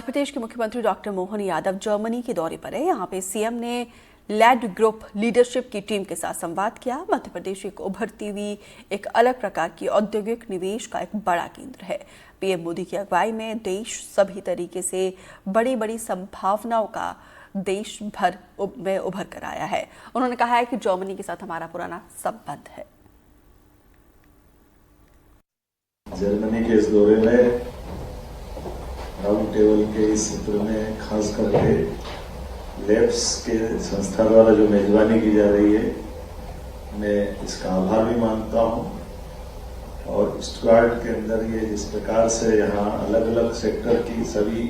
प्रदेश के मुख्यमंत्री doctor Mohan Yadav Germany के दौरे पर है। यहाँ पे सीएम ने लैड ग्रुप लीडरशिप की टीम के साथ संवाद किया। मध्य प्रदेश एक उभरती हुई एक अलग प्रकार की औद्योगिक निवेश का एक बड़ा केंद्र है। पीएम मोदी की अगुवाई में देश सभी तरीके से बड़ी बड़ी संभावनाओं का देश भर में उभर कर आया है। उन्होंने कहा है कि जर्मनी के साथ हमारा पुराना संबंध है। जर्मनी के इस दौरे में राउंड टेबल के इस सत्र में खास करके लैब्स के संस्था द्वारा जो मेजबानी की जा रही है, मैं इसका आभार भी मानता हूं। और स्टुटगार्ट के अंदर ये जिस प्रकार से यहाँ अलग अलग सेक्टर की सभी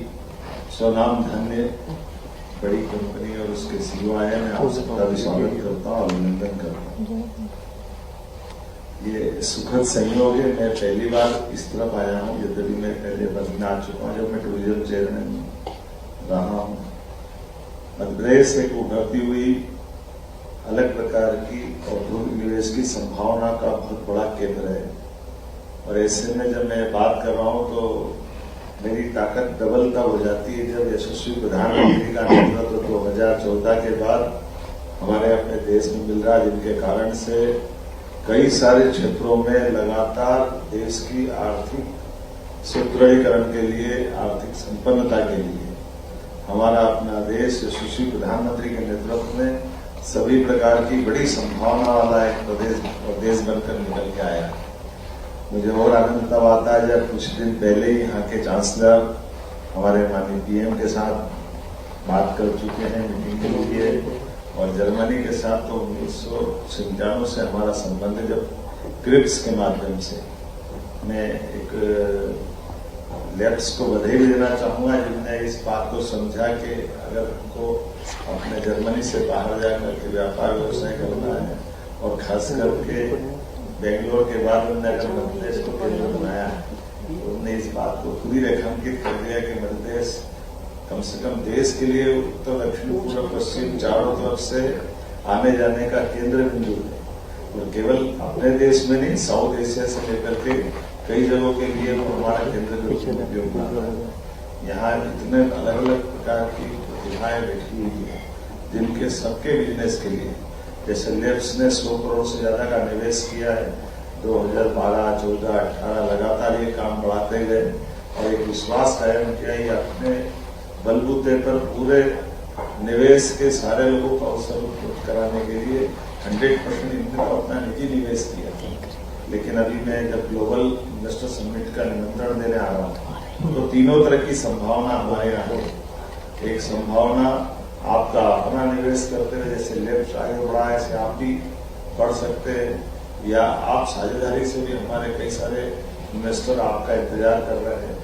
स्वनाम धन्य बड़ी कंपनी और उसके सीईओ आए, मैं आप सबका भी स्वागत करता हूँ, अभिनंदन करता हूँ। ये सुखद संयोग है, मैं पहली बार इस तरफ आया हूँ, यद्यपि मैं पहले बदन आ चुका हूँ जब मैं टूरिज्म चेयरमैन रहा हूँ। मध्य प्रदेश एक उभरती हुई अलग प्रकार की औद्योगिक निवेश की संभावना का बहुत बड़ा केंद्र है। और ऐसे में जब मैं बात कर रहा हूँ तो मेरी ताकत डबल तब हो जाती है जब यशस्वी प्रधानमंत्री का नेतृत्व 2014 के बाद हमारे अपने देश में मिल रहा, जिनके कारण से कई सारे क्षेत्रों में लगातार देश की आर्थिक सुदृढ़ीकरण के लिए, आर्थिक संपन्नता के लिए हमारा अपना देश यशस्वी प्रधानमंत्री के नेतृत्व में सभी प्रकार की बड़ी संभावना वाला एक प्रदेश बनकर निकल के आया। मुझे और आनंद तब आता है जब कुछ दिन पहले ही यहाँ के चांसलर हमारे माननीय पीएम के साथ बात कर चुके हैं मीटिंग के लिए। और जर्मनी के साथ तो 1997 से हमारा संबंध है, जब क्रिप्स के माध्यम से। मैं एक लैब्स को बधाई भी देना चाहूंगा जिनने इस बात को समझा कि अगर हमको अपने जर्मनी से बाहर जाकर के व्यापार व्यवसाय करना है और खास करके बेंगलोर के बाद उन्होंने अगर मध्य प्रदेश को केंद्र बनाया है तो उन्होंने इस बात को खुद ही रेखांकित कर दिया कि मध्य प्रदेश कम से कम देश के लिए उत्तर दक्षिण पूर्व पश्चिम चारों तरफ से आने जाने का केंद्र बिंदु है। और केवल अपने देश में नहीं, साउथ एशिया से लेकर के कई जगहों के लिए वो हमारा केंद्र के रूप में उपयोग करता है। यहाँ इतने अलग अलग प्रकार की प्रतिभाएं बैठी हुई है जिनके सबके बिजनेस के लिए, जैसे लैब्स ने 100 करोड़ से ज्यादा का निवेश किया है 2012, 14, 18 लगातार ये काम बढ़ाते गए और एक विश्वास कायम किया ही अपने बलबूते पर पूरे निवेश के सारे लोगों को अवसर उपलब्ध कराने के लिए 100% इनका अपना निजी निवेश किया। लेकिन अभी मैं जब ग्लोबल इन्वेस्टर समिट का निमंत्रण देने आ रहा हूँ तो तीनों तरह की संभावना हमारे यहाँ है। एक संभावना आपका अपना निवेश करते हुए, जैसे लैब्स आगे बढ़ा है, ऐसे आप भी बढ़ सकते हैं, या आप साझेदारी से भी हमारे कई सारे इन्वेस्टर आपका इंतजार कर रहे हैं,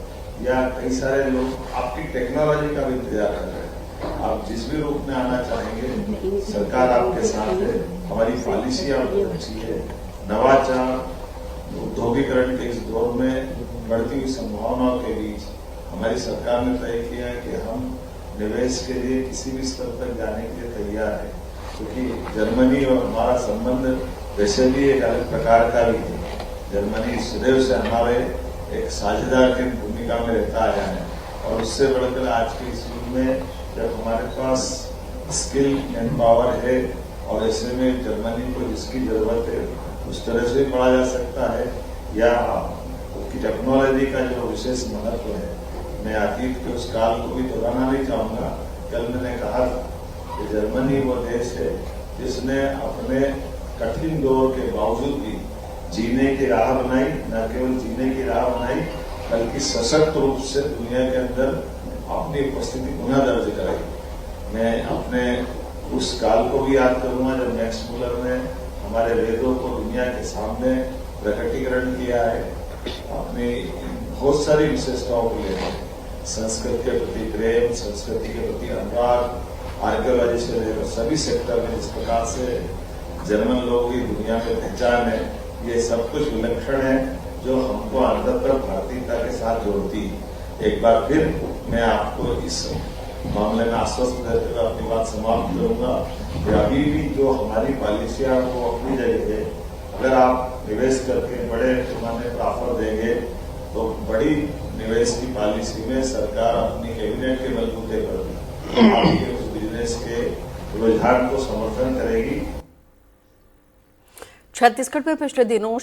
या कई सारे लोग आपकी टेक्नोलॉजी का भी इंतजार कर रहे हैं। आप जिस भी रूप में आना चाहेंगे सरकार आपके साथ है। हमारी पॉलिसी बहुत अच्छी है। नवाचार औद्योगिकरण के इस दौर में बढ़ती हुई संभावनाओं के बीच हमारी सरकार ने तय किया है कि हम निवेश के लिए किसी भी स्तर तक जाने के लिए तैयार है, क्योंकि जर्मनी और हमारा संबंध वैसे भी एक अलग प्रकार का भी है। जर्मनी सदैव से हमारे एक साझेदार की भूमिका में रहता आया है और उससे बढ़कर आज के इस युग में जब हमारे पास स्किल एंड पावर है और ऐसे में जर्मनी को जिसकी जरूरत है उस तरह से पढ़ा जा सकता है, या उसकी टेक्नोलॉजी का जो विशेष महत्व है। मैं अतीत के उस काल को भी दोहराना नहीं चाहूंगा। कल मैंने कहा था कि जर्मनी वो देश है जिसने अपने कठिन दौर के बावजूद भी जीने की राह बनाई, न केवल जीने की राह बनाई बल्कि सशक्त रूप से दुनिया के अंदर अपनी उपस्थिति पुनः दर्ज कराई। मैं अपने उस काल को भी याद करूंगा जब मैक्स मुलर ने हमारे वेदों को दुनिया के सामने प्रकटीकरण किया है अपनी बहुत सारी विशेषताओं को लेकर, संस्कृत के प्रति प्रेम, संस्कृति के प्रति अनुराग, आर्कियोलॉजी से लेकर सभी सेक्टर में जिस प्रकार से जर्मन लोगों की दुनिया में पहचान है, ये सब कुछ विलक्षण है जो हमको अंततः भारतीयता के साथ जोड़ती है। एक बार फिर मैं आपको इस मामले में आश्वस्त देते हुए अपनी बात समाप्त करूंगा कि अभी भी जो हमारी पॉलिसियां वो अपनी जगह है। अगर आप निवेश करके बड़े पैमाने पर ऑफर देंगे तो बड़ी निवेश की पॉलिसी में सरकार अपनी कैबिनेट के बलबूते पर आपके उस बिजनेस के रुझान को समर्थन करेगी। छत्तीसगढ़ में पिछले दिनों